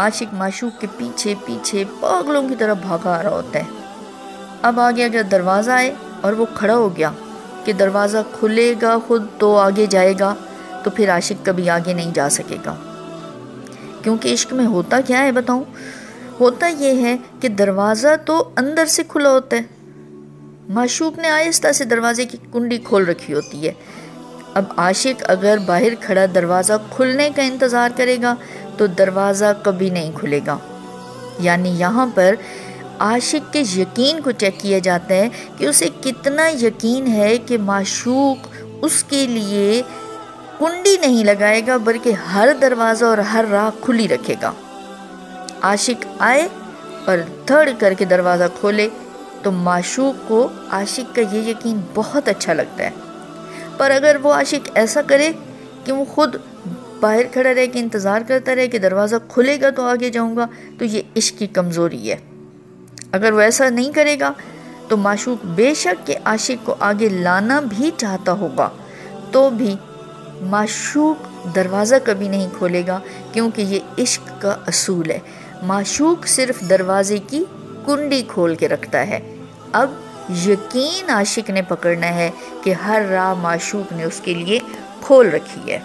عاشق معشوق کے پیچھے پیچھے پاگلوں کی طرح بھاگا آ رہا ہوتا ہے۔ اب آگے اگر دروازہ آئے اور وہ کھڑا ہو گیا کہ دروازہ کھلے گا خود تو آگے جائے گا، تو پھر عاشق کبھی آگے نہیں جا سکے گا۔ کیونکہ عشق میں ہوتا کیا ہے بتاؤں؟ ہوتا یہ ہے کہ دروازہ تو اندر سے کھلا ہوتا ہے، معشوق نے آہستہ سے دروازے کی کنڈی کھول رکھی ہوتی ہے۔ اب عاشق اگر باہر کھڑا دروازہ کھلنے کا انتظار کرے گا تو دروازہ کبھی نہیں کھلے گا۔ یعنی یہاں پر عاشق کے یقین کو چیک کیا جاتا ہے کہ اسے کتنا یقین ہے کہ معشوق اس کے لیے کنڈی نہیں لگائے گا بلکہ ہر دروازہ اور ہر راہ کھلی رکھے گا۔ عاشق آئے اور دھڑ کر کے دروازہ کھولے تو معشوق کو عاشق کا یہ یقین بہت اچھا لگتا ہے۔ پر اگر وہ عاشق ایسا کرے کہ وہ خود باہر کھڑا رہ کے انتظار کرتا رہے کہ دروازہ کھلے گا تو آگے جاؤں گا، تو یہ عشق کی کمزوری ہے۔ اگر وہ ایسا نہیں کرے گا تو معشوق بے شک کہ عاشق کو آگے لانا بھی چاہتا ہوگا تو بھی معشوق دروازہ کبھی نہیں کھولے گا، کیونکہ یہ عشق کا اصول ہے۔ معشوق صرف دروازے کی کنڈی کھول کے رکھتا ہے۔ اب یقین عاشق نے پکڑنا ہے کہ ہر راہ معشوق نے اس کے لیے کھول رکھی ہے۔